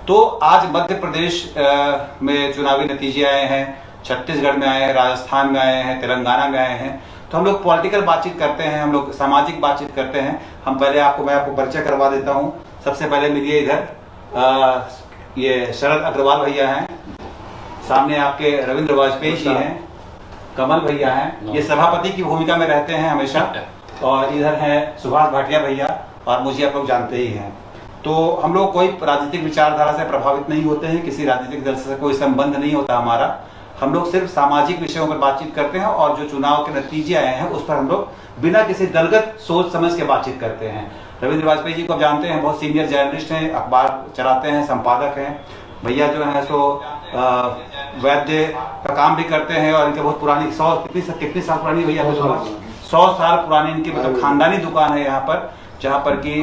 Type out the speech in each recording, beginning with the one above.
तो आज मध्य प्रदेश में चुनावी नतीजे आए हैं, छत्तीसगढ़ में आए हैं, राजस्थान में आए हैं, तेलंगाना में आए हैं। तो हम लोग पॉलिटिकल बातचीत करते हैं, हम लोग सामाजिक बातचीत करते हैं। मैं आपको परिचय करवा देता हूँ। सबसे पहले मिलिए इधर, ये शरद अग्रवाल भैया हैं, सामने आपके रविंद्र वाजपेयी जी हैं, कमल भैया हैं, ये सभापति की भूमिका में रहते हैं हमेशा, और इधर है सुभाष भाटिया भैया, और मुझे आप लोग जानते ही हैं। तो हम लोग कोई राजनीतिक विचारधारा से प्रभावित नहीं होते हैं, किसी राजनीतिक दल से कोई संबंध नहीं होता हमारा। हम लोग सिर्फ सामाजिक विषयों पर बातचीत करते हैं, और जो चुनाव के नतीजे आए हैं उस पर हम लोग बिना किसी दलगत सोच समझ के बातचीत करते हैं। रविंद्र वाजपेयी जी को आप जानते हैं, बहुत सीनियर जर्नलिस्ट हैं, अखबार चलाते हैं, संपादक हैं। भैया जो है सो वैद्य का काम भी करते हैं, और इनके बहुत पुरानी कितनी साल पुरानी भैया, 100 साल पुरानी इनकी मतलब खानदानी दुकान है यहाँ पर, जहाँ पर की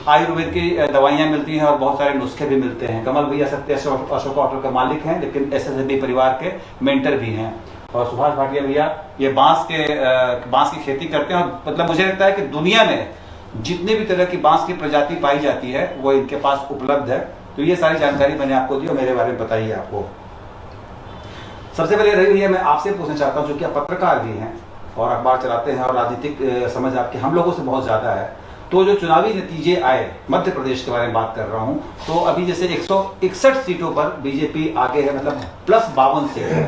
आयुर्वेद की दवाइयाँ मिलती हैं और बहुत सारे नुस्खे भी मिलते हैं। कमल भैया सत्य अशोक होटल के मालिक हैं, लेकिन SSLD परिवार के मेंटर भी हैं। और सुभाष भाटिया भैया ये बांस की खेती करते हैं, और मतलब मुझे लगता है कि दुनिया में जितने भी तरह की बांस की प्रजाति पाई जाती है वो इनके पास उपलब्ध है। तो ये सारी जानकारी मैंने आपको दी, और मेरे बारे में बताइए आपको। सबसे पहले रवि भैया, मैं आपसे पूछना चाहता हूँ, जो कि आप पत्रकार भी हैं और अखबार चलाते हैं, और राजनीतिक समझ आपकी हम लोगों से बहुत ज्यादा है। तो जो चुनावी नतीजे आए मध्य प्रदेश के बारे में बात कर रहा हूँ, तो अभी जैसे 161 सीटों पर बीजेपी आगे है, मतलब +52 सीट है।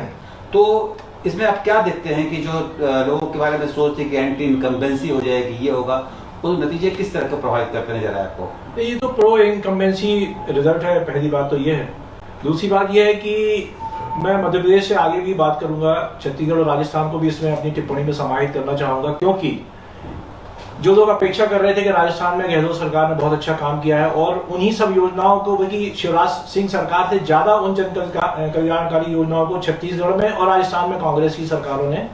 तो इसमें आप क्या देखते हैं कि जो लोगों के बारे में सोच थी कि एंटी इनकम्बेंसी हो जाएगी, ये होगा, वो नतीजे किस तरह को प्रभावित करते नजर आए आपको? ये तो प्रो इनकम्बेंसी रिजल्ट है, पहली बात तो ये है। दूसरी बात ये है कि मैं मध्य प्रदेश से आगे भी बात करूंगा, छत्तीसगढ़ और राजस्थान को भी इसमें अपनी टिप्पणी में समाहित करना चाहूंगा, क्योंकि जो लोग अपेक्षा कर रहे थे कि राजस्थान में गहलोत सरकार ने बहुत अच्छा काम किया है, और उन्हीं सब योजनाओं को, बल्कि शिवराज सिंह सरकार से ज्यादा उन जन कल्याणकारी योजनाओं को छत्तीसगढ़ में और राजस्थान में कांग्रेस की सरकारों ने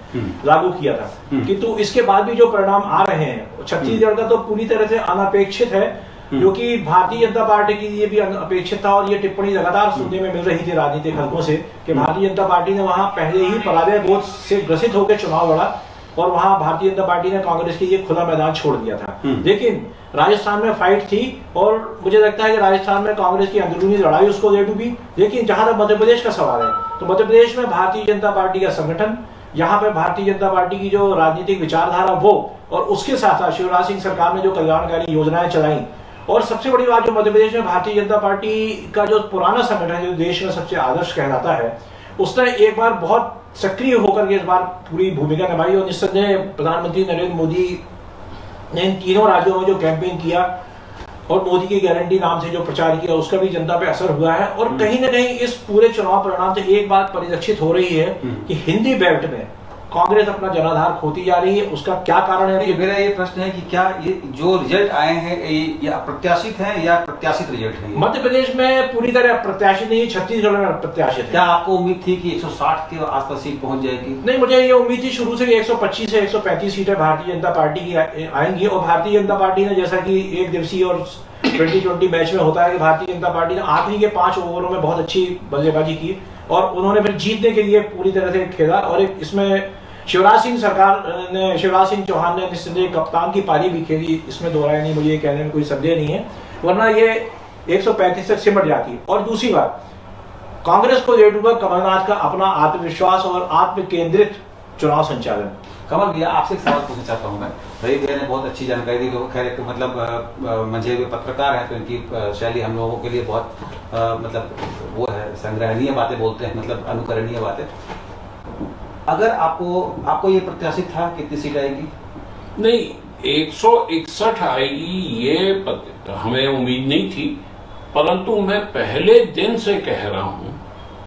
लागू किया था। किंतु इसके बाद भी जो परिणाम आ रहे हैं छत्तीसगढ़ का, तो पूरी तरह से अनपेक्षित है, जो कि भारतीय जनता पार्टी के लिए भी अपेक्षित था। और ये टिप्पणी लगातार सुनने में मिल रही थी राजनीतिक हलकों से कि भारतीय जनता पार्टी ने वहां पहले ही पराजय बोध से ग्रसित होकर चुनाव लड़ा, और वहां भारतीय जनता पार्टी ने कांग्रेस के लिए खुला मैदान छोड़ दिया था। लेकिन राजस्थान में फाइट थी, और मुझे लगता है कि राजस्थान में कांग्रेस की अंदरूनी लड़ाई उसको दे डूबी। लेकिन जहां तक मध्य प्रदेश का सवाल है, तो मध्य प्रदेश में भारतीय जनता पार्टी का संगठन, यहाँ पे भारतीय जनता पार्टी की जो राजनीतिक विचारधारा वो, और उसके साथ साथ शिवराज सिंह सरकार ने जो कल्याणकारी योजनाएं चलाई, और सबसे बड़ी बात जो मध्य प्रदेश में भारतीय जनता पार्टी का जो पुराना संगठन है, जो देश में सबसे आदर्श कहलाता है, उसने एक बार बहुत सक्रिय होकर के इस बार पूरी भूमिका निभाई। और निस्संदेह प्रधानमंत्री नरेंद्र मोदी ने इन तीनों राज्यों में जो कैंपेन किया और मोदी की गारंटी नाम से जो प्रचार किया, उसका भी जनता पे असर हुआ है। और कहीं ना कहीं इस पूरे चुनाव परिणाम से एक बात परिलक्षित हो रही है कि हिंदी बेल्ट में कांग्रेस अपना जनाधार खोती जा रही है। उसका क्या कारण है? मेरा ये प्रश्न है कि क्या ये जो रिजल्ट आए हैं ये अप्रत्याशित हैं या प्रत्याशित रिजल्ट हैं? मध्य प्रदेश में पूरी तरह अप्रत्याशित नहीं, छत्तीसगढ़ में अप्रत्याशित है। क्या आपको उम्मीद थी कि 160 के आसपास सीट पहुंच जाएगी? नहीं, मुझे ये उम्मीद थी शुरू से 125 से 135 सीटें भारतीय जनता पार्टी की आएंगी। और भारतीय जनता पार्टी ने, जैसा कि एक दिवसीय और 2020 मैच में होता है, कि भारतीय जनता पार्टी ने आखिरी के 5 ओवरों में बहुत अच्छी बल्लेबाजी की, और उन्होंने फिर जीतने के लिए पूरी तरह से खेला। और इसमें शिवराज सिंह चौहान ने निस्संदेह कप्तान की पारी भी खेली, इसमें दो राय नहीं, मुझे ये कहने में कोई संदेह नहीं है, वरना ये 135 तक सिमट जाती। और दूसरी बात, कांग्रेस को दे डूबा कमलनाथ का अपना आत्मविश्वास और आत्म केंद्रित चुनाव संचालन। कमल भैया, आपसे एक सवाल पूछना चाहता हूँ मैं। रवि भैया ने बहुत अच्छी जानकारी दी, तो खैर मतलब मंझे हुए पत्रकार हैं, तो इनकी शैली हम लोगों के लिए बहुत मतलब वो है, संग्रहणीय बातें बोलते हैं, मतलब अनुकरणीय बातें। अगर आपको ये प्रत्याशित था कितनी सीट आएगी? नहीं, 161 आएगी ये हमें उम्मीद नहीं थी, परंतु मैं पहले दिन से कह रहा हूं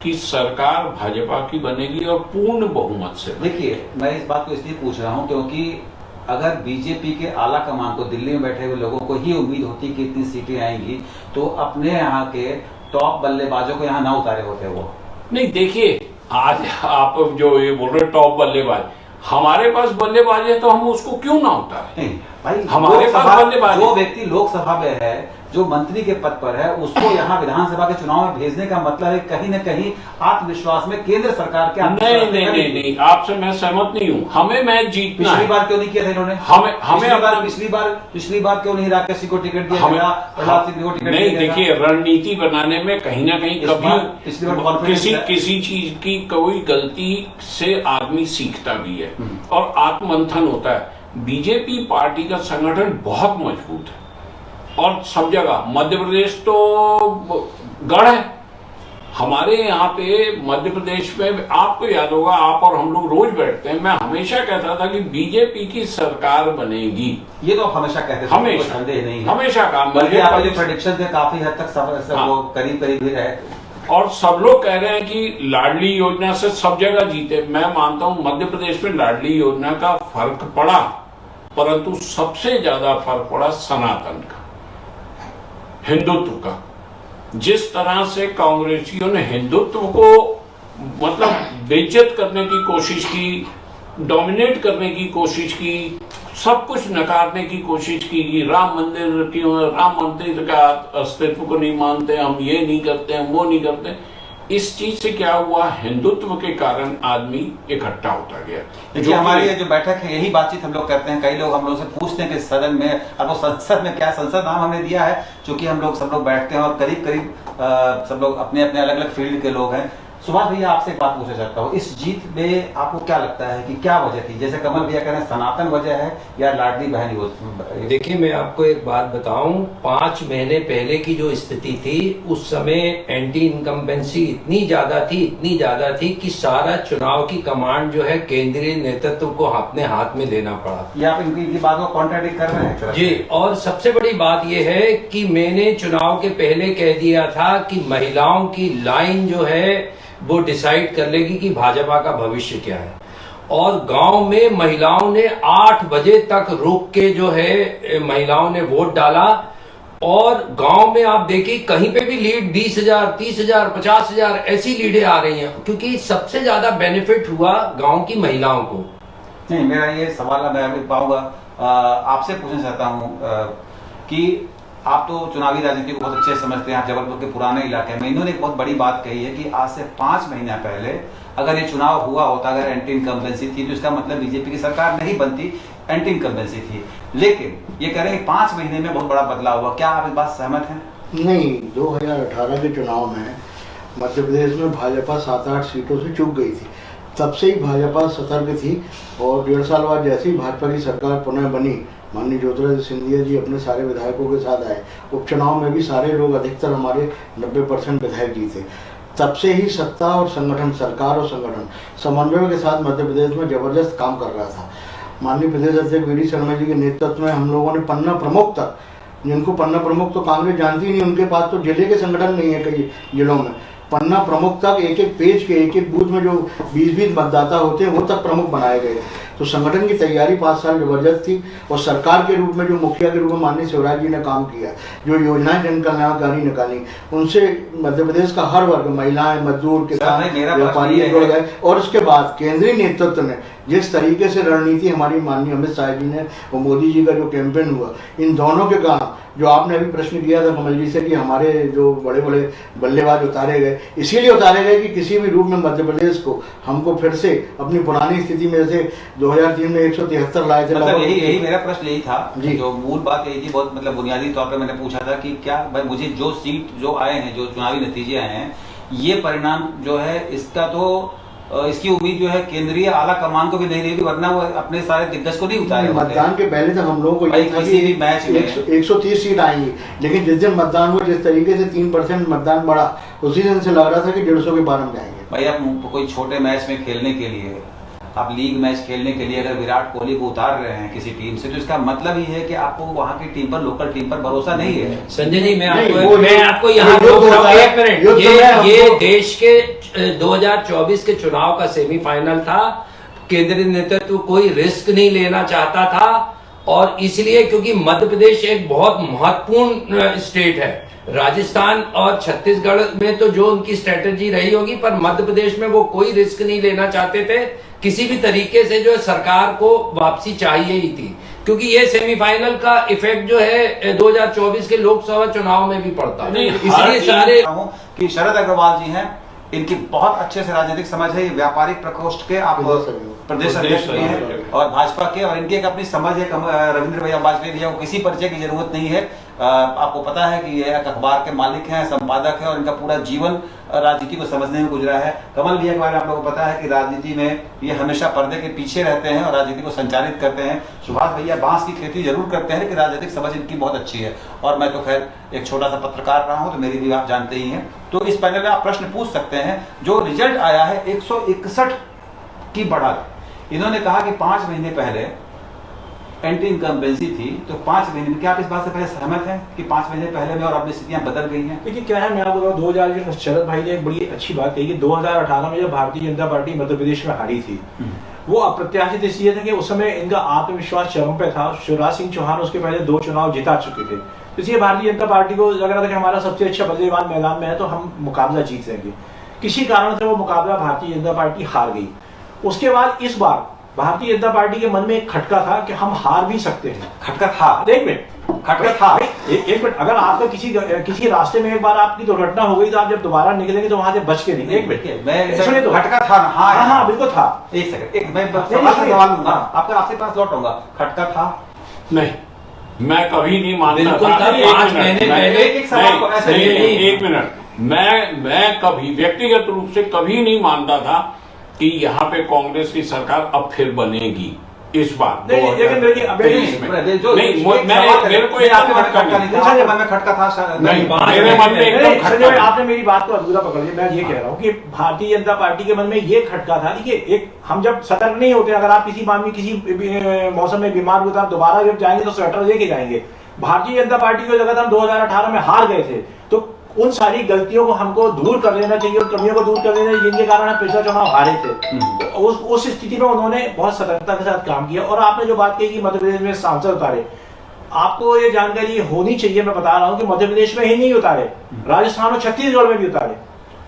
कि सरकार भाजपा की बनेगी और पूर्ण बहुमत से। देखिए, मैं इस बात को इसलिए पूछ रहा हूं क्योंकि अगर बीजेपी के आला कमान को, दिल्ली में बैठे हुए लोगों को ही उम्मीद होती कि इतनी सीटें आएंगी, तो अपने यहाँ के टॉप बल्लेबाजों को यहाँ ना उतारे होते वो। नहीं, देखिए, आज आप जो ये बोल रहे टॉप बल्लेबाज, हमारे पास बल्लेबाज है तो हम उसको क्यों ना उतारें? भाई हमारे पास लोकसभा- बल्लेबाज जो है। व्यक्ति लोकसभा में है, जो मंत्री के पद पर है, उसको यहाँ विधानसभा के चुनाव में भेजने का मतलब है कहीं न कहीं आत्मविश्वास में केंद्र सरकार के नहीं नहीं नहीं नहीं, आपसे मैं सहमत नहीं हूँ। हमें मैच जीतना पिछली है। बार क्यों नहीं किया था इन्होंने? पिछली बार क्यों नहीं राकेश सिंह को टिकट दिया हमें गया, प्रहलाद सिंह को टिकट नहीं, दिया गया? देखिए रणनीति बनाने में कहीं ना कहीं पिछली बार कभी confidence है। किसी चीज की कोई गलती से आदमी सीखता भी है और आत्ममंथन होता है। बीजेपी पार्टी का संगठन बहुत मजबूत है और सब जगह, मध्य प्रदेश तो गढ़ है। हमारे यहाँ पे मध्य प्रदेश में आपको याद होगा, आप और हम लोग रोज बैठते हैं, मैं हमेशा कहता था कि बीजेपी की सरकार बनेगी। ये तो आप हमेशा कहते थे, हमेशा कोई संदेह नहीं है। हमेशा काम बल्कि आपके जो प्रेडिक्शन थे काफी हद तक सब हाँ। वो करीब करीब ही रहे। और सब लोग कह रहे हैं कि लाडली योजना से सब जगह जीते। मैं मानता हूं मध्य प्रदेश में लाडली योजना का फर्क पड़ा, परंतु सबसे ज्यादा फर्क पड़ा सनातन का, हिंदुत्व का। जिस तरह से कांग्रेसियों ने हिंदुत्व को मतलब बेइज्जत करने की कोशिश की, डोमिनेट करने की कोशिश की, सब कुछ नकारने की कोशिश की कि राम मंदिर का अस्तित्व को नहीं मानते, हम ये नहीं करते, हम वो नहीं करते। इस चीज से क्या हुआ, हिंदुत्व के कारण आदमी इकट्ठा होता गया। देखिए हमारी ये जो बैठक है यही बातचीत हम लोग करते हैं। कई लोग हम लोग से पूछते हैं कि सदन में, और वो संसद में क्या, संसद नाम हमने दिया है क्योंकि हम लोग सब लोग बैठते हैं और करीब करीब सब लोग अपने अपने अलग अलग फील्ड के लोग हैं। सुभाष भैया आपसे एक बात पूछना चाहता हूँ, इस जीत में आपको क्या लगता है कि क्या वजह थी? जैसे कमल भैया कह रहे हैं सनातन वजह है या लाडली बहन? देखिए मैं आपको एक बात बताऊं, 5 महीने पहले की जो स्थिति थी उस समय एंटी इनकम्बेंसी इतनी ज्यादा थी कि सारा चुनाव की कमांड जो है केंद्रीय नेतृत्व को अपने हाथ में लेना पड़ा। या आप इनकी बात को कॉन्ट्राडिक्ट कर रहे हैं? जी, और सबसे बड़ी बात यह है कि मैंने चुनाव के पहले कह दिया था कि महिलाओं की लाइन जो है वो डिसाइड कर लेगी कि भाजपा का भविष्य क्या है। और गांव में महिलाओं ने 8 बजे तक रुक के जो है महिलाओं ने वोट डाला और गांव में आप देखिए कहीं पे भी लीड 20,000, 30,000, 50,000 ऐसी लीडें आ रही हैं, क्योंकि सबसे ज्यादा बेनिफिट हुआ गांव की महिलाओं को। नहीं, मेरा ये सवाल मैं पाऊंगा आपसे पूछना चाहता हूँ कि आप तो चुनावी राजनीति को बहुत अच्छे से समझते हैं, आप जबलपुर के पुराने इलाके में। इन्होंने एक बहुत बड़ी बात कही है कि आज से 5 महीना पहले अगर ये चुनाव हुआ होता, अगर एंटी इनकम्बेंसी थी तो इसका मतलब बीजेपी की सरकार नहीं बनती, एंटी इनकम्बेंसी थी। लेकिन ये कह रहे हैं 5 महीने में बहुत बड़ा बदलाव हुआ। क्या आप इस बात सहमत हैं? नहीं, 2018 के चुनाव में मध्य प्रदेश में भाजपा 7-8 सीटों से चूक गई थी। तब से ही भाजपा सतर्क थी और 1.5 साल बाद जैसे ही भाजपा की सरकार पुनः बनी, माननीय ज्योतिरादित्य सिंधिया जी अपने सारे विधायकों के साथ आए। उपचुनाव में भी सारे लोग, अधिकतर हमारे 90% विधायक जीते। तब से ही सत्ता और संगठन, सरकार और संगठन समन्वय के साथ मध्य प्रदेश में जबरदस्त काम कर रहा था। माननीय प्रदेश अध्यक्ष वी.डी. शर्मा जी के नेतृत्व में हम लोगों ने पन्ना प्रमुख तक, जिनको पन्ना प्रमुख तो कांग्रेस जानती ही नहीं, उनके पास तो जिले के संगठन नहीं है कई जिलों में, पन्ना प्रमुख तक एक एक पेज के एक एक बूथ में जो 20-20 मतदाता होते हैं वो तक प्रमुख बनाए गए। तो संगठन की तैयारी 5 साल जबरदस्त थी और सरकार के रूप में जो मुखिया के रूप में माननीय शिवराज जी ने काम किया, जो योजनाएं जन कल्याणकारी निकाली, उनसे मध्य प्रदेश का हर वर्ग, महिलाएं, मजदूर, किसान, व्यापारी जुड़ गए। और उसके बाद केंद्रीय नेतृत्व ने जिस तरीके से रणनीति हमारी माननीय अमित शाह जी ने और मोदी जी का जो कैंपेन हुआ, इन दोनों के कारण, जो आपने अभी प्रश्न किया था कमल जी से कि हमारे जो बड़े बड़े बल्लेबाज उतारे गए, इसीलिए उतारे गए कि किसी भी रूप में मध्य प्रदेश को, हमको फिर से अपनी पुरानी स्थिति में, जैसे 2003 में 173 लाए थे। मतलब यही मेरा प्रश्न यही था जी, जो मूल बात यही थी, बहुत मतलब बुनियादी तौर पे मैंने पूछा था कि क्या भाई मुझे जो सीट जो आए हैं, जो चुनावी नतीजे आए हैं, ये परिणाम जो है इसका तो इसकी उम्मीद जो है केंद्रीय आला कमान को भी नहीं रहेगी, वरना वो अपने सारे दिग्गज को नहीं उतारे। मतदान के पहले तक हम लोगों को किसी भी मैच में 130 सीट आएंगी, लेकिन जिस दिन मतदान हुआ, जिस तरीके से 3% मतदान बढ़ा, उसी दिन से लग रहा था कि 150 के पार हम जाएंगे। भाई आप कोई छोटे मैच में खेलने के लिए, आप लीग मैच खेलने के लिए अगर विराट कोहली को उतार रहे हैं किसी टीम से, तो इसका मतलब ही है कि आपको वहां की टीम पर, लोकल टीम पर भरोसा नहीं है। संजय जी, मैं नहीं, आपको यहाँ रोक रहा हूँ, एक मिनट। ये देश के 2024 के चुनाव का सेमीफाइनल था। केंद्रीय नेतृत्व कोई रिस्क नहीं लेना चाहता था और इसलिए, क्योंकि मध्य प्रदेश एक बहुत महत्वपूर्ण स्टेट है। राजस्थान और छत्तीसगढ़ में तो जो उनकी स्ट्रेटेजी रही होगी, पर मध्य प्रदेश में वो कोई रिस्क नहीं लेना चाहते थे। किसी भी तरीके से जो सरकार को वापसी चाहिए ही थी। क्योंकि ये सेमीफाइनल का इफेक्ट जो है 2024 के लोकसभा चुनाव में भी पड़ता है। नहीं, इसलिए सारे कि शरद अग्रवाल जी हैं, इनकी बहुत अच्छे से राजनीतिक समझ है, ये व्यापारिक प्रकोष्ठ के आप प्रदेश अध्यक्ष भी हैं और भाजपा के, और इनकी एक अपनी समझ है। रविंद्र भैया वाजपेयी भैया को किसी परिचय की जरूरत नहीं है। आपको पता है कि ये एक अखबार के मालिक हैं, संपादक हैं, और इनका पूरा जीवन राजनीति को समझने में गुजरा है। कमल भैया के बारे में आप लोगों को पता है कि राजनीति में ये हमेशा पर्दे के पीछे रहते हैं और राजनीति को संचालित करते हैं। सुभाष भैया बांस की खेती जरूर करते हैं, लेकिन राजनीतिक समझ इनकी बहुत अच्छी है। और मैं तो खैर एक छोटा सा पत्रकार रहा हूं, तो मेरी भी आप जानते ही हैं। तो इस पैनल में आप प्रश्न पूछ सकते हैं। जो रिजल्ट आया है 161 की बढ़त, इन्होंने कहा कि 5 महीने पहले एंटी इनकम्बेंसी थी, तो 5 महीने में, क्या आप इस बात से पहले सहमत हैं कि 5 महीने पहले में और अब स्थितियां बदल गई हैं? देखिए क्या है, मैं आपको बताऊं, 2000 शरद भाई ने एक बड़ी अच्छी बात कही कि 2018 में जब भारतीय जनता पार्टी मध्य प्रदेश में हारी थी, वो अप्रत्याशित इसलिए था कि उस समय इनका आत्मविश्वास चरम पे था। शिवराज सिंह चौहान उसके पहले 2 चुनाव जिता चुके थे, इसलिए भारतीय जनता पार्टी को लग रहा था कि हमारा सबसे अच्छा बल्लेबाज मैदान में है, तो हम मुकाबला जीत लेंगे। किसी कारण से वो मुकाबला भारतीय जनता पार्टी हार गई। उसके बाद इस बार भारतीय जनता पार्टी के मन में एक खटका था कि हम हार भी सकते हैं। खटका था, एक मिनट, खटका था, एक मिनट। अगर आपका किसी रास्ते में एक बार आपकी दुर्घटना हो गई, तो आप जब दोबारा निकलेंगे तो वहां से बच के नहीं। एक मिनट, मैं सुनिए तो, खटका था ना? हाँ बिल्कुल था। एक सेकंड, मैं सवाल लूंगा, आपके पास लौटूंगा। खटका था? नहीं, मैं कभी नहीं मानता था। 5 महीने पहले एक सवाल को ऐसे एक मिनट, मैं कभी व्यक्तिगत रूप से कभी नहीं मानता था कि यहाँ पे कांग्रेस की सरकार अब फिर बनेगी इस बार। नहीं, लेकिन देखिए, अब मेरे को एकदम खटका नहीं, मेरे मन में एकदम खटका नहीं। आपने मेरी बात को अधूरा पकड़ लिया। मैं ये कह रहा हूँ कि भारतीय जनता पार्टी के मन में ये खटका था। देखिए, एक हम जब सतर्क नहीं होते, अगर आप किसी मामले किसी मौसम में बीमार होता, आप दोबारा जब जाएंगे तो स्वेटर लेके जाएंगे। भारतीय जनता पार्टी को जगह हम 2018 में हार गए थे, तो उन सारी गलतियों को हमको दूर कर लेना चाहिए और कमियों को दूर कर लेना चाहिए जिनके कारण हम पिछला चुनाव हारे थे। उस स्थिति में उन्होंने बहुत सतर्कता के साथ काम किया। और आपने जो बात कही कि मध्य प्रदेश में सांसद उतारे, आपको ये जानकारी होनी चाहिए, मैं बता रहा हूँ कि मध्य प्रदेश में ही नहीं उतारे, राजस्थान और छत्तीसगढ़ में भी उतारे।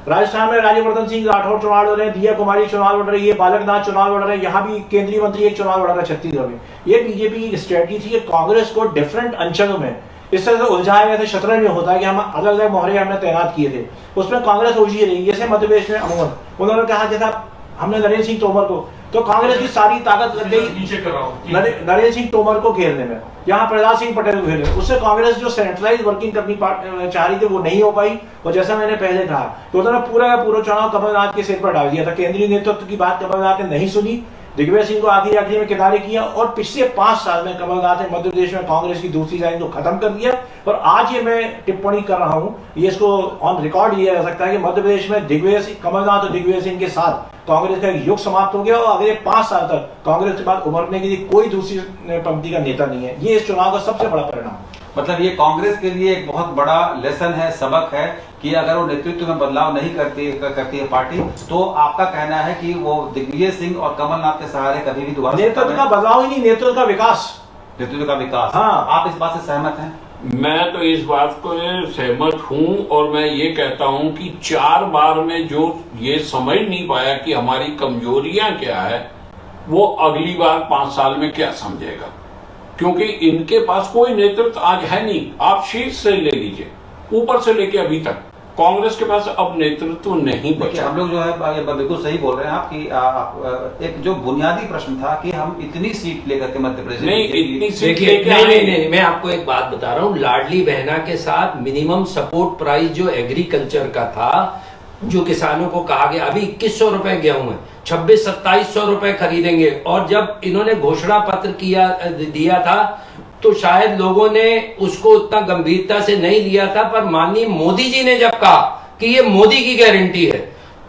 राजस्थान में राज्यवर्धन सिंह राठौर चुनाव लड़ रहे हैं, दिया कुमारी चुनाव लड़ रही है, बालकनाथ चुनाव लड़ रहे हैं, यहाँ भी केंद्रीय मंत्री एक चुनाव लड़ रहा है छत्तीसगढ़ में। ये बीजेपी की स्ट्रेटजी थी कि कांग्रेस को डिफरेंट अंचलों में इस तरह से उलझाया गया था। शतरंज में होता है कि हम अलग अलग मोहरे हमने तैनात किए थे, उसमें कांग्रेस उलझी रही। जैसे मध्य प्रदेश में अमूमन उन्होंने कहा, जैसा हमने नरेंद्र सिंह तोमर को, तो कांग्रेस की सारी ताकत लग गई नरेंद्र सिंह तोमर को घेरने में, यहाँ प्रहलाद सिंह पटेल को घेरने में। उससे कांग्रेस जो सेंट्रलाइज वर्किंग करनी चाह रही थी वो नहीं हो पाई। और जैसा मैंने पहले कहा, तो उन्होंने पूरा चुनाव कमलनाथ के सिर पर डाल दिया था। केंद्रीय नेतृत्व की बात कमलनाथ ने नहीं सुनी, दिग्विजय सिंह को आखिरी में किनारे किया, और पिछले 5 साल में कमलनाथ ने मध्य प्रदेश में कांग्रेस की दूसरी लाइन को खत्म कर दिया। और आज ये मैं टिप्पणी कर रहा हूं, ये इसको ऑन रिकॉर्ड लिया जा सकता है कि मध्य प्रदेश में कमलनाथ और दिग्विजय सिंह के साथ कांग्रेस का एक युग समाप्त हो गया, और अगले 5 साल तक कांग्रेस के बाद उभरने के लिए कोई दूसरी पंक्ति का नेता नहीं है। ये इस चुनाव का सबसे बड़ा परिणाम। मतलब ये कांग्रेस के लिए एक बहुत बड़ा लेसन है, सबक है कि अगर वो नेतृत्व में बदलाव नहीं करती है पार्टी, तो आपका कहना है कि वो दिग्विजय सिंह और कमलनाथ के सहारे कभी भी दोबारा नेतृत्व का बदलाव ही नहीं, नेतृत्व का विकास। नेतृत्व का विकास, हाँ। आप इस बात से सहमत हैं? मैं तो इस बात को सहमत हूं, और मैं ये कहता हूं कि 4 बार में जो ये समझ नहीं पाया कि हमारी कमजोरियां क्या है, वो अगली बार 5 साल में क्या समझेगा। क्योंकि इनके पास कोई नेतृत्व आज है नहीं। आप शीर्ष से ले लीजिए, ऊपर से लेके अभी तक कांग्रेस के पास अब नेतृत्व नहीं बचा। हम लोग जो है बिल्कुल सही बोल रहे हैं आप कि एक जो बुनियादी प्रश्न था कि हम इतनी सीट लेकर के मध्य प्रदेश नहीं, इतनी सीट नहीं, मैं आपको एक बात बता रहा हूँ। लाडली बहना के साथ मिनिमम सपोर्ट प्राइस जो एग्रीकल्चर का था, जो किसानों को कहा गया अभी 2100 रुपए गेहूं है, 2600-2700 रुपए खरीदेंगे, और जब इन्होंने घोषणा पत्र दिया था तो शायद लोगों ने उसको उतना गंभीरता से नहीं लिया था। पर माननीय मोदी जी ने जब कहा कि ये मोदी की गारंटी है,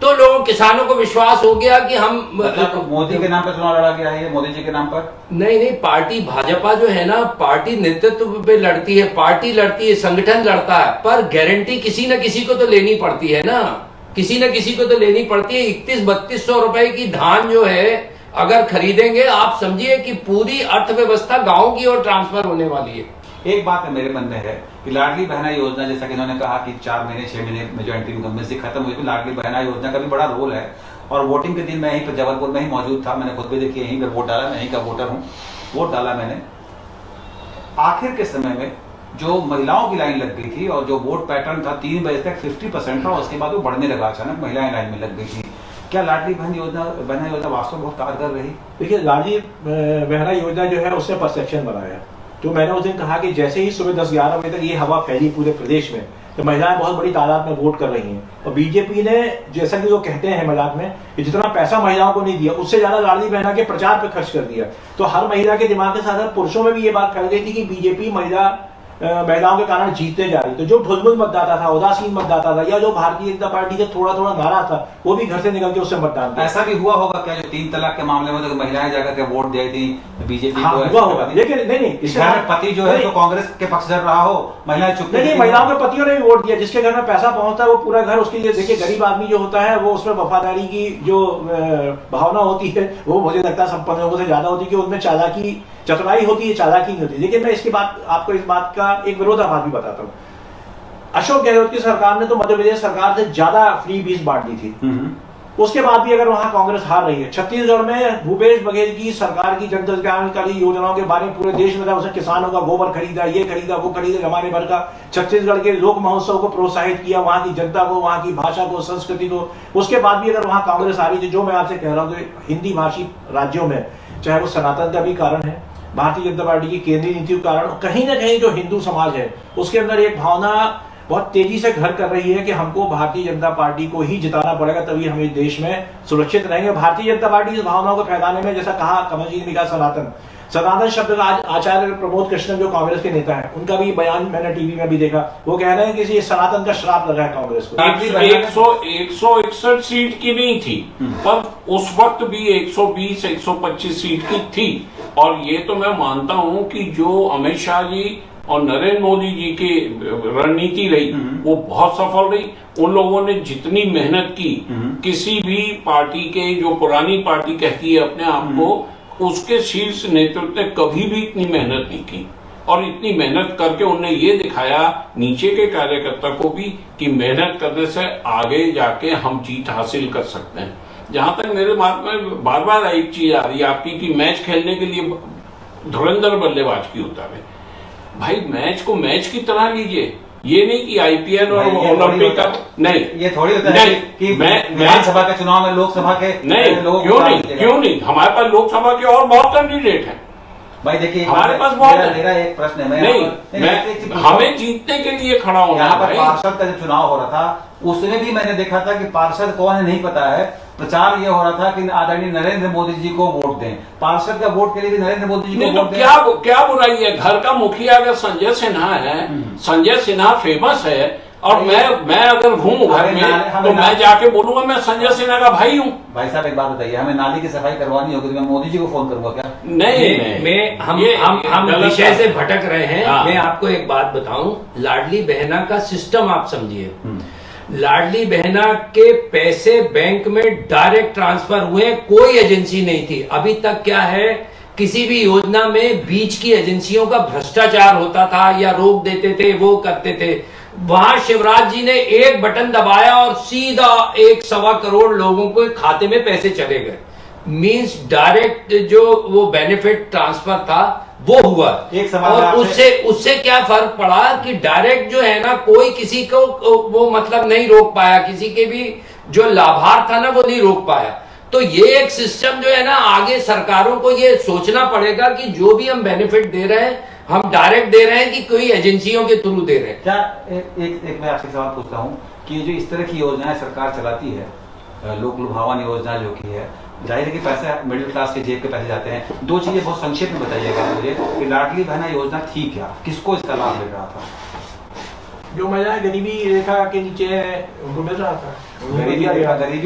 तो लोगों किसानों को विश्वास हो गया कि हम तो मोदी के नाम पर चुनाव लड़ा गया है, मोदी जी के नाम पर नहीं, पार्टी भाजपा जो है ना, पार्टी नेतृत्व पे लड़ती है, पार्टी लड़ती है, संगठन लड़ता है, पर गारंटी किसी न किसी को तो लेनी पड़ती है ना, किसी न किसी को तो लेनी पड़ती है। 3100-3200 रुपए की धान जो है अगर खरीदेंगे, आप समझिए कि पूरी अर्थव्यवस्था गांव की ओर ट्रांसफर होने वाली है। एक बात है मेरे मन में है कि लाडली बहना योजना, जैसा कि इन्होंने कहा कि 4 महीने 6 महीने में जो एंटी इनकम्बेंसी खत्म हुई, तो लाडली बहना योजना का भी बड़ा रोल है। और वोटिंग के दिन मैं यहीं पर जबलपुर में ही मौजूद था, मैंने खुद भी देखी, यहीं पर वोट डाला, मैं यहीं का वोटर हूँ, वोट डाला मैंने। आखिर के समय में जो महिलाओं की लाइन लग गई थी और जो वोट पैटर्न था 3 बजे तक 50% था, उसके बाद वो बढ़ने लगा, अचानक महिलाएं लाइन में लग गई थी। क्या लाडली बहन योजना वास्तव में बहुत कारगर रही? देखिए, लाडली बहना योजना जो है उसने परसेप्शन बनाया। तो मैंने उस दिन कहा कि जैसे ही सुबह 10-11 बजे तक ये हवा फैली पूरे प्रदेश में, तो महिलाएं बहुत बड़ी तादाद में वोट कर रही हैं। और बीजेपी ने, जैसा कि वो कहते हैं मजाक में, कि जितना पैसा महिलाओं को नहीं दिया उससे ज्यादा लाडली बहना के प्रचार पे खर्च कर दिया। तो हर महिला के दिमाग के साथ पुरुषों में भी ये बात फैल गई थी कि बीजेपी महिलाओं के कारण जीतने जा रही। तो जो ढुलमुल मतदाता था, उदासीन मतदाता था, या जो भारतीय जनता पार्टी से थोड़ा थोड़ा नाराज था, वो भी घर से निकल के उससे मतदान किया। ऐसा भी हुआ होगा क्या जो 3 तलाक के मामले में तो महिलाएं जाकर के वोट दे दी बीजेपी हाँ, को? हुआ होगा, लेकिन नहीं, इसके घर में पति जो है तो कांग्रेस के पक्षधर रहा हो, महिलाएं चुप नहीं, महिलाओं के पतियों ने भी वोट दिया। जिसके घर में पैसा पहुंचता है वो पूरा घर उसके लिए, देखिए गरीब आदमी जो होता है वो उसमें वफादारी की जो भावना होती है वो मुझे लगता है संपन्न लोगों से ज्यादा होती है, कि उनमें चालाकी चतुराई होती है, चालाकी नहीं होती। लेकिन मैं इसकी बात आपको इस बात का एक विरोधाभास भी बताता हूँ। अशोक गहलोत की सरकार ने तो मध्य प्रदेश सरकार से ज्यादा फ्री बीज बांट दी थी, उसके बाद भी अगर वहां कांग्रेस हार रही है। छत्तीसगढ़ में भूपेश बघेल की सरकार की जन कल्याणकारी योजनाओं के बारे में पूरे देश में उसने किसानों का गोबर खरीदा, ये खरीदा, वो खरीदा, जमाने भर का छत्तीसगढ़ के लोक महोत्सव को प्रोत्साहित किया, वहां की जनता को, वहां की भाषा को, संस्कृति को। उसके बाद भी अगर वहां कांग्रेस आ रही थी, जो मैं आपसे कह रहा हूँ, तो हिंदी भाषी राज्यों में, चाहे वो सनातन का भी कारण है, भारतीय जनता पार्टी की केंद्रीय नीति के कारण, कहीं ना कहीं जो हिंदू समाज है उसके अंदर एक भावना बहुत तेजी से घर कर रही है कि हमको भारतीय जनता पार्टी को ही जिताना पड़ेगा, तभी हम इस देश में सुरक्षित रहेंगे। भारतीय जनता पार्टी इस भावनाओं को फैलाने में, जैसा कहा कमल जी ने कहा, सनातन शब्द का आज आचार्य प्रमोद कृष्णन जो कांग्रेस के नेता है, उनका भी बयान मैंने टीवी में भी देखा। वो कह रहे हैं कि ये सनातन का श्राप लगा है कांग्रेस को। 161 सीट की नहीं थी, पर उस वक्त भी 120-125 सीट की थी। और ये तो मैं मानता हूं कि जो अमित शाह जी और नरेंद्र मोदी जी की रणनीति रही वो बहुत सफल रही। उन लोगों ने जितनी मेहनत की, किसी भी पार्टी के, जो पुरानी पार्टी कहती है अपने आप को, उसके शीर्ष नेतृत्व ने कभी भी इतनी मेहनत नहीं की। और इतनी मेहनत करके उन्होंने ये दिखाया नीचे के कार्यकर्ता को भी कि मेहनत करने से आगे जाके हम जीत हासिल कर सकते हैं। जहां तक मेरे दिमाग में बार बार एक चीज आ रही है आपकी कि मैच खेलने के लिए धुरंधर बल्लेबाज की होता है। भाई मैच को मैच की तरह लीजिए, ये नहीं कि आईपीएल और ओलंपिक का नहीं, ये थोड़ी होता है कि विधानसभा के चुनाव में लोकसभा के नहीं, क्यों नहीं हमारे पास लोकसभा के और बहुत कैंडिडेट हैं भाई। देखिए हमारे पास बहुत मेरा एक प्रश्न है, नहीं, हमें जीतने के लिए खड़ा होना। यहाँ पर पार्षद का जो चुनाव हो रहा था उसमें भी मैंने देखा था कि पार्षद कौन है नहीं पता है, प्रचार ये हो रहा था कि आदरणीय नरेंद्र मोदी जी को वोट दें। पार्षद का वोट के लिए भी नरेंद्र मोदी जी को वोट दें। क्या बुराई है? घर का मुखिया अगर संजय सिन्हा है, संजय सिन्हा फेमस है, और मैं अगर हूँ घर में तो मैं जाके बोलूंगा मैं संजय सिन्हा का भाई हूँ। भाई साहब एक बात बताइए, हमें नाली की सफाई करवानी होगी तो मैं मोदी जी को फोन करूंगा क्या? नहीं, हम विषय से भटक रहे हैं। मैं आपको एक बात बताऊं, लाडली बहना का सिस्टम आप समझिए। लाडली बहना के पैसे बैंक में डायरेक्ट ट्रांसफर हुए, कोई एजेंसी नहीं थी। अभी तक क्या है, किसी भी योजना में बीच की एजेंसियों का भ्रष्टाचार होता था या रोक देते थे, वो करते थे। वहां शिवराज जी ने एक बटन दबाया और सीधा 1.25 करोड़ लोगों के खाते में पैसे चले गए। मींस डायरेक्ट जो वो बेनिफिट ट्रांसफर था वो हुआ। एक सवाल और उससे क्या फर्क पड़ा कि डायरेक्ट जो है ना, कोई किसी को वो मतलब नहीं रोक पाया, किसी के भी जो लाभार्थ था ना वो नहीं रोक पाया। तो ये एक सिस्टम जो है ना, आगे सरकारों को ये सोचना पड़ेगा कि जो भी हम बेनिफिट दे रहे हैं हम डायरेक्ट दे रहे हैं कि कोई एजेंसियों के थ्रू दे रहे हैं। क्या एक मैं आपसे सवाल पूछता हूँ कि जो इस तरह की योजनाएं सरकार चलाती है, लोक लुभावन योजना जो की है, जाहिर है कि पैसे मिडिल क्लास के जेब के पैसे जाते हैं। दो चीजें बहुत संक्षेप में बताइएगा मुझे कि लाडली बहना योजना थी क्या, किसको इसका लाभ मिल रहा था? जो महिलाएं गरीबी रेखा के नीचे है उनको मिल रहा था। गरीबी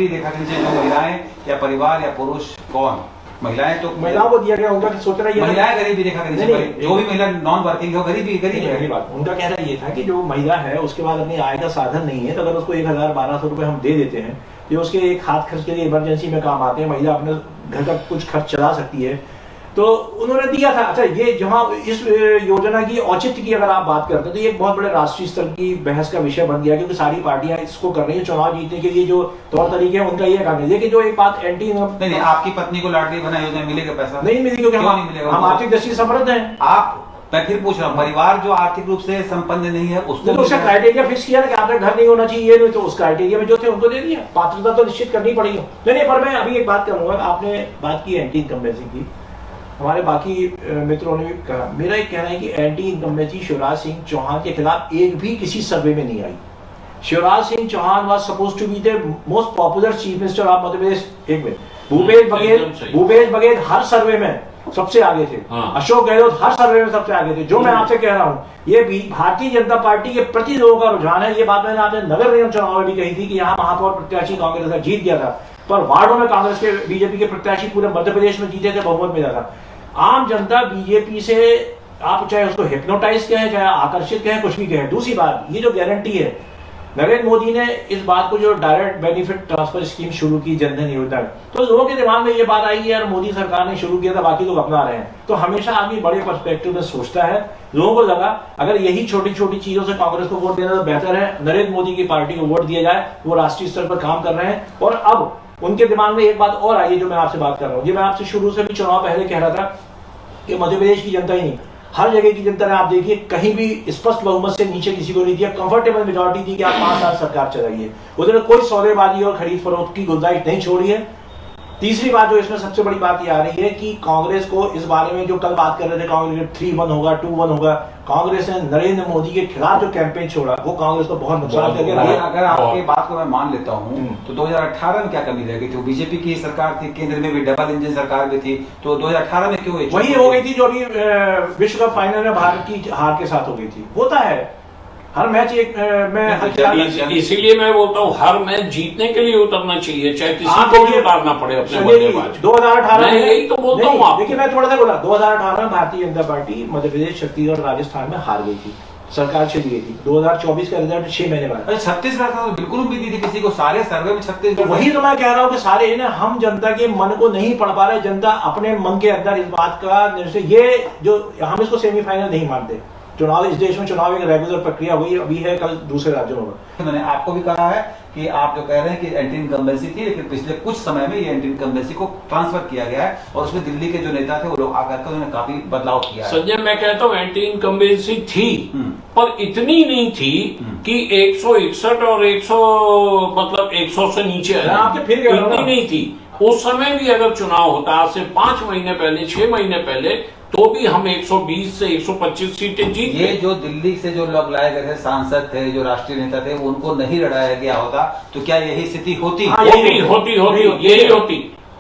रेखा के नीचे जो महिलाएं या परिवार या पुरुष, कौन? महिलाएं तो महिलाओं को दिया गया, उनका सोच रहा है महिलाएं गरीबी रेखा के नीचे, जो भी महिला नॉन वर्किंग हो गरीब है। बात उनका कहना ये था कि जो महिला है उसके बाद अपनी आय का साधन नहीं है, तो अगर उसको 1000-1200 रुपए हम दे देते हैं, ये उसके एक हाथ खर्च के लिए इमरजेंसी में काम आते हैं, महिला अपने घर का कुछ खर्च चला सकती है, तो उन्होंने दिया था। अच्छा, ये जहां इस योजना की औचित्य की अगर आप बात करते हैं तो ये एक बहुत बड़े राष्ट्रीय स्तर की बहस का विषय बन गया, क्योंकि सारी पार्टियां इसको कर रही है। चुनाव जीतने के लिए जो तौर तरीके हैं उनका ये काम है। लेकिन जो एक बात एंटी नहीं, आपकी पत्नी को लाडली बहना योजना मिलेगा पैसा? नहीं मिलेगी, क्योंकि हम आर्थिक दृष्टि से समृद्ध हैं। आप मैं फिर पूछ रहा हूँ, परिवार जो आर्थिक रूप से संपन्न नहीं है उसको तो उसका क्राइटेरिया फिक्स किया ना कि आपका घर नहीं होना चाहिए, ये नहीं तो उस क्राइटेरिया में जो थे उनको दे दिया। पात्रता तो निश्चित करनी पड़ेगी। नहीं, पर मैं अभी एक बात करूंगा, आपने बात की एंटी इनकम्बेंसी की, हमारे बाकी मित्रों ने भी कहा। मेरा एक कहना है कि एंटी इनकम्बेंसी शिवराज सिंह चौहान के खिलाफ एक भी किसी सर्वे में नहीं आई। Shivraj Singh Chouhan was supposed to be the most popular chief minister of Madhya Pradesh. एक मिनट, भूपेश बघेल हर सर्वे में सबसे आगे थे, अशोक गहलोत हर सर्वे में सबसे आगे थे। जो मैं आपसे कह रहा हूँ, ये भारतीय जनता पार्टी के प्रति लोगों का रुझान है। ये बात मैंने आपने नगर निगम चुनाव में भी कही थी कि यहाँ महापौर प्रत्याशी कांग्रेस का जीत गया था, पर वार्डों में कांग्रेस के बीजेपी के प्रत्याशी पूरे मध्य प्रदेश में जीते थे, बहुमत मिला था। आम जनता बीजेपी से, आप चाहे उसको हिप्नोटाइज कहें, चाहे आकर्षित कहें, कुछ भी कहें। दूसरी बात, ये जो गारंटी है, नरेंद्र मोदी ने इस बात को जो डायरेक्ट बेनिफिट ट्रांसफर स्कीम शुरू की जनधन योजना, तो लोगों के दिमाग में ये बात आई है यार मोदी सरकार ने शुरू किया था, बाकी लोग अपना रहे हैं। तो हमेशा आदमी बड़े पर्सपेक्टिव में सोचता है। लोगों को लगा अगर यही छोटी छोटी चीजों से कांग्रेस को वोट देना तो बेहतर है, नरेंद्र मोदी की पार्टी को वोट दिया जाए। वो राष्ट्रीय स्तर पर काम कर रहे हैं। और अब उनके दिमाग में एक बात और आई है जो मैं आपसे बात कर रहा हूँ। ये मैं आपसे शुरू से भी चुनाव पहले कह रहा था कि मध्य प्रदेश की जनता ही नहीं, हर जगह की जनता ने, आप देखिए, कहीं भी स्पष्ट बहुमत से नीचे किसी को नहीं दिया, कंफर्टेबल मेजॉरिटी दी कि आप 5 साल सरकार चलाइए। उन्होंने कोई सौदेबाजी और खरीद फरोख्त की गुंजाइश नहीं छोड़ी है। तीसरी बात जो इसमें सबसे बड़ी बात ये आ रही है कि कांग्रेस को इस बारे में जो कल बात कर रहे थे, कांग्रेस 3-1 होगा, 2-1 होगा, कांग्रेस ने नरेंद्र मोदी के खिलाफ जो कैंपेन छोड़ा वो कांग्रेस को बहुत नुकसान कर गया। अगर आपकी बात को मैं मान लेता हूँ तो 2018 में क्या कमी रह गई थी? बीजेपी की सरकार थी, केंद्र में भी डबल इंजन सरकार भी थी, तो 2018 में क्यों वही हो गई थी जो अभी विश्व कप फाइनल में भारत की हार के साथ हो गई थी? होता है हर मैच एक मैं इसीलिए मैं बोलता हूँ हर मैच जीतने के लिए उतरना चाहिए, चाहे किसी को भी उतारना पड़े अपने बल्लेबाज। 2018 में यही तो बोलता हूँ आप। देखिए, मैं थोड़ा सा बोला, 2018 में भारतीय जनता पार्टी मध्य प्रदेश, छत्तीसगढ़, राजस्थान में हार गई थी, सरकार चली गई थी। 2024 का रिजल्ट 6 महीने बाद। छत्तीसगढ़ का तो बिल्कुल उम्मीद नहीं थी किसी को, सारे सर्वे में छत्तीसगढ़। वही तो मैं कह रहा हूँ कि सारे ना, हम जनता के मन को नहीं पढ़ पा रहे। जनता अपने मन के अंदर इस बात का ये जो हम इसको सेमीफाइनल नहीं मानते। चुनाव, इस देश में चुनाव एक रेगुलर प्रक्रिया हुई अभी है, कल दूसरे राज्यों में। मैंने आपको भी कहा है कि आप जो कह रहे हैं कि एंटी इनकम्बेंसी थी, लेकिन पिछले कुछ समय में ये एंटी इनकम्बेंसी को ट्रांसफर किया गया है और उसमें दिल्ली के जो नेता थे वो लोग आकर के उन्होंने काफी बदलाव किया है। संजय, मैं कहता हूँ एंटी इनकम्बेंसी थी, पर इतनी नहीं थी कि 161 और 100 से नीचे इतनी नहीं थी। उस समय भी अगर चुनाव होता आज से 5 महीने पहले, 6 महीने पहले, तो भी हम 120 से 125 सीटें जीत। ये जो दिल्ली से जो लोग लाए गए थे, सांसद थे, जो राष्ट्रीय नेता थे, उनको नहीं लड़ाया गया होता तो क्या यही स्थिति होती?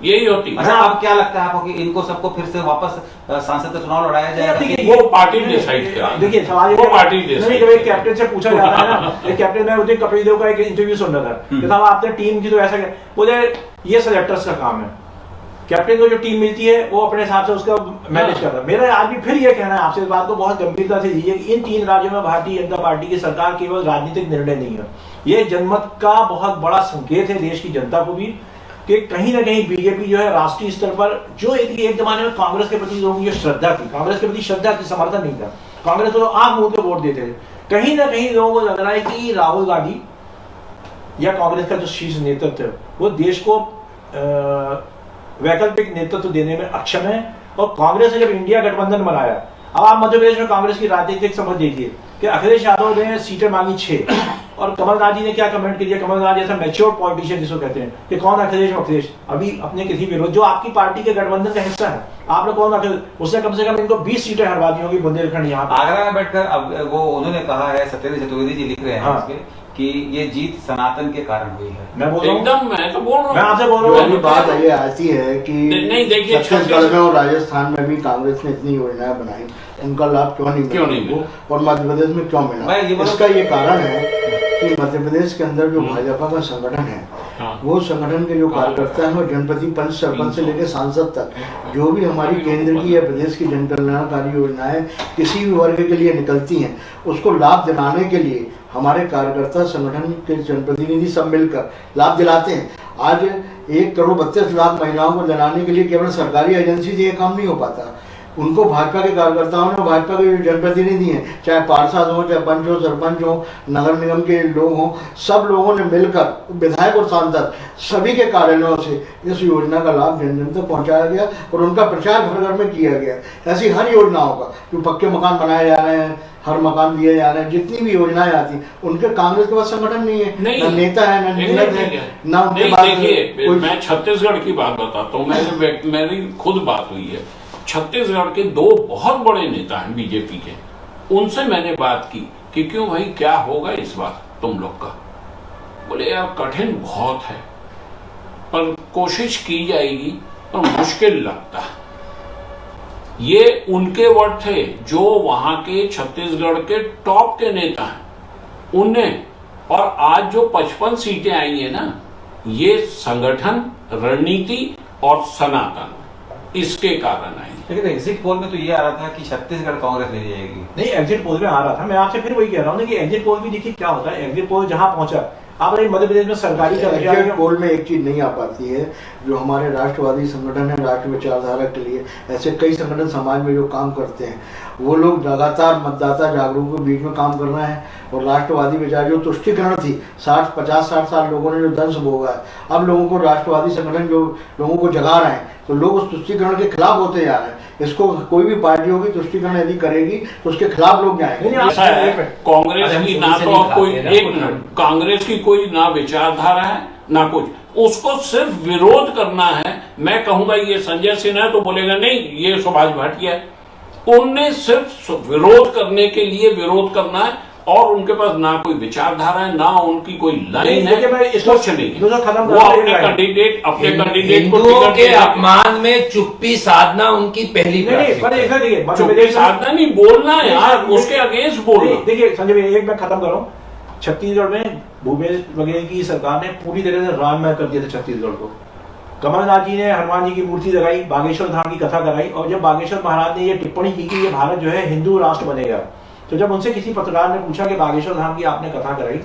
यही होती। अच्छा, अब क्या लगता है आपको कि इनको सबको फिर से वापस सांसद का चुनाव लड़ाया जाएगा? वो पार्टी डिसाइड करेगी। देखिए, सवाल वो पार्टी डिसाइड। जब एक कैप्टन से पूछा जाता है ना, एक कैप्टन, मैं उस कपिल देव का एक इंटरव्यू सुन रहा था कि साहब आपने टीम की तो ऐसा, बोले ये सेलेक्टर्स का काम है, कैप्टन को जो टीम मिलती है वो अपने हिसाब से उसका मैनेज कर रहा है। मेरा आज भी फिर ये कहना है आपसे, इस बात को बहुत गंभीरता से लीजिए कि इन 3 राज्यों में भारतीय जनता पार्टी की सरकार केवल राजनीतिक निर्णय नहीं है, ये जनमत का बहुत बड़ा संकेत है देश की जनता को भी कि कहीं ना कहीं बीजेपी जो है राष्ट्रीय स्तर पर, जो एक जमाने में कांग्रेस के प्रति लोगों की जो श्रद्धा थी, कांग्रेस के प्रति श्रद्धा की, समर्थन नहीं था, कांग्रेस को आंख मूंद के वोट देते थे, कहीं ना कहीं लोगों को लग रहा है कि राहुल गांधी या कांग्रेस का जो शीर्ष नेतृत्व है वो देश को वैकल्पिक नेतृत्व देने में अक्षम है। और कांग्रेस ने जब इंडिया गठबंधन बनाया, अब आप मध्य प्रदेश में कांग्रेस की राजनीतिक समझ लीजिए कि अखिलेश यादव ने सीटें मांगी 6 और कमलनाथ जी ने क्या कमेंट किया, कमलनाथ जैसा मैच्योर पॉलिटिशियन जिसको कहते हैं कि कौन अखिलेश अभी अपने किसी विरोध, जो आपकी पार्टी के गठबंधन का हिस्सा है, आपने कौन अखिलेश, उसने कम से कम इनको 20 सीटें हरवा दी होगी बुंदेलखंड यहाँ आगरा में बैठकर। अब वो उन्होंने कहा है, सत्येंद्र चतुर्वेदी जी लिख रहे हैं कि ये जीत सनातन के कारण हुई है। मैं बोल रहा हूँ, एकदम, मैं तो बोल रहा हूँ, मैं आपसे बोल रहा हूँ। बात ये आती है कि नहीं, देखिए, छत्तीसगढ़ में और राजस्थान में भी कांग्रेस ने इतनी योजनाएं बनाई, उनका लाभ क्यों नहीं मिला और मध्य प्रदेश में क्यों मिला? इसका ये कारण है कि मध्य प्रदेश के अंदर जो भाजपा का संगठन है, वो संगठन के जो कार्यकर्ता हैं, वो जनपति पंच, सरपंच से लेकर सांसद तक, जो भी हमारी केंद्र की या प्रदेश की जन कल्याणकारी योजनाएं किसी भी वर्ग के लिए निकलती हैं, उसको लाभ दिलाने के लिए हमारे कार्यकर्ता, संगठन के जनप्रतिनिधि सब मिलकर लाभ दिलाते हैं। आज 1 करोड़ 32 लाख महिलाओं को दिलाने के लिए केवल सरकारी एजेंसी से ये काम नहीं हो पाता। उनको भाजपा के कार्यकर्ताओं ने, भाजपा के जो जनप्रतिनिधि हैं, चाहे पार्षद हो, चाहे पंच हो, सरपंच हो, नगर निगम के लोग हों, सब लोगों ने मिलकर, विधायक और सांसद सभी के कार्यालयों से इस योजना का लाभ जन जन तक पहुंचाया गया और उनका प्रचार घर घर में किया गया। ऐसी हर योजनाओं का, जो पक्के मकान बनाए जा रहे हैं, हर मकान दिए जा रहे हैं, जितनी भी योजनाएं आती हैं, उनके कांग्रेस के पास संगठन नहीं है, नहीं, ना नेता है, ना नेता है, ना उनके पास देखिए, कोई। मैं छत्तीसगढ़ की बात बताता हूँ, मेरी खुद बात हुई है। छत्तीसगढ़ के दो बहुत बड़े नेता हैं बीजेपी के, उनसे मैंने बात की कि क्यों भाई, क्या होगा इस बार तुम लोग का? बोले यार कठिन बहुत है, पर कोशिश की जाएगी, पर मुश्किल लगता है। ये उनके वर्ड थे, जो वहां के छत्तीसगढ़ के टॉप के नेता हैं उनने। और आज जो 55 सीटें आई है ना, ये संगठन, रणनीति और सनातन, इसके कारण आई। लेकिन एग्जिट पोल में तो ये आ रहा था कि छत्तीसगढ़ कांग्रेस ले जाएगी। नहीं, एग्जिट पोल में आ रहा था, मैं आपसे फिर वही कह रहा हूँ ना कि एग्जिट पोल भी देखिए क्या होता है। एग्जिट पोल जहां पहुंचा, आप मध्य प्रदेश में सरकारी एग्जिट पोल में एक चीज नहीं आ पाती है, जो हमारे राष्ट्रवादी संगठन है, राष्ट्र विचारधारा के लिए ऐसे कई संगठन समाज में जो काम करते हैं, वो लोग लगातार मतदाता जागरूक के बीच में काम कर रहे हैं। और राष्ट्रवादी विचार जो तुष्टिकरण थी, 50-60 साल लोगों ने जो दंश भोगा है, अब लोगों को राष्ट्रवादी संगठन जो लोगों को जगा रहे हैं, तो लोग उस तुष्टिकरण के खिलाफ होते जा रहे हैं। इसको कोई भी पार्टी होगी तुष्टिकरण यदि करेगी तो उसके खिलाफ लोग जाएंगे। ऐसा है, कांग्रेस की ना तो कोई एक कांग्रेस की कोई ना विचारधारा है ना कुछ, उसको सिर्फ विरोध करना है। मैं कहूंगा ये संजय सिन्हा है तो बोलेगा नहीं ये सुभाष भाटिया है, उनने सिर्फ विरोध करने के लिए विरोध करना है, और उनके पास ना कोई विचारधारा है, ना उनकी कोई लाइन है, कुछ नहीं। वो अपने कैंडिडेट को हिंदुओं के अपमान में चुप्पी साधना उनकी पहली प्राथमिकता। चुप्पी साधना नहीं, बोलना है यार, उसके अगेंस्ट बोलना। देखिए संजय भाई, एक मैं खत्म कर रहा हूँ। छत्तीसगढ़ में भूपेश बघेल की सरकार ने पूरी तरह से राममय कर दिया था छत्तीसगढ़ को। कमलनाथ जी ने हनुमान जी की मूर्ति लगाई, बागेश्वर धाम की कथा कराई, और जब बागेश्वर महाराज ने ये टिप्पणी की कि ये भारत जो है हिंदू राष्ट्र बनेगा, तो जब उनसे किसी पत्रकार ने पूछा कि बागेश्वर धाम की आपने कथा कराई,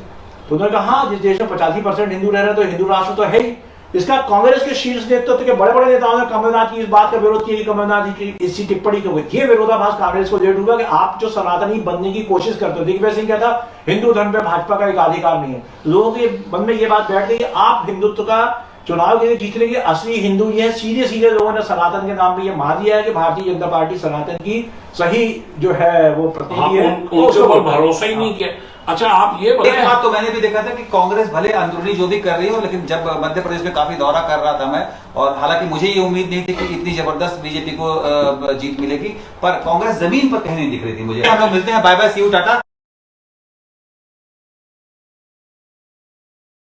तो उन्होंने कहा हाँ, जिस देश में 85% हिंदू रह रहे हैं तो हिंदू राष्ट्र तो है ही। इसका कांग्रेस के शीर्ष नेतृत्व के बड़े बड़े नेताओं ने कमलनाथ की इस बात का विरोध किया कि कमलनाथ जी की इसी टिप्पणी को, ये विरोधाभास कांग्रेस को जेठ हुआ कि आप जो सनातनी बनने की कोशिश करते हो। दिग्विजय सिंह कहता हिंदू धर्म पे भाजपा का एकाधिकार नहीं है। लोगों के मन में ये बात बैठ गई कि आप हिंदुत्व का चुनाव के लिए जीतने के असली हिंदू ये है। सीधे सीधे लोगों ने सनातन के नाम पे ये मान लिया है कि भारतीय जनता पार्टी सनातन की सही जो है वो प्रतिनिधि है, उनके ऊपर भरोसा ही नहीं किया। अच्छा आप ये एक बात तो मैंने भी देखा था कि कांग्रेस भले अंदरूनी जो भी कर रही हो, लेकिन जब मध्य प्रदेश में काफी दौरा कर रहा था मैं, और हालांकि मुझे ये उम्मीद नहीं थी कि इतनी जबरदस्त बीजेपी को जीत मिलेगी, पर कांग्रेस जमीन पर कहीं नहीं दिख रही थी मुझे। हम लोग मिलते हैं, bye bye, see you, Tata.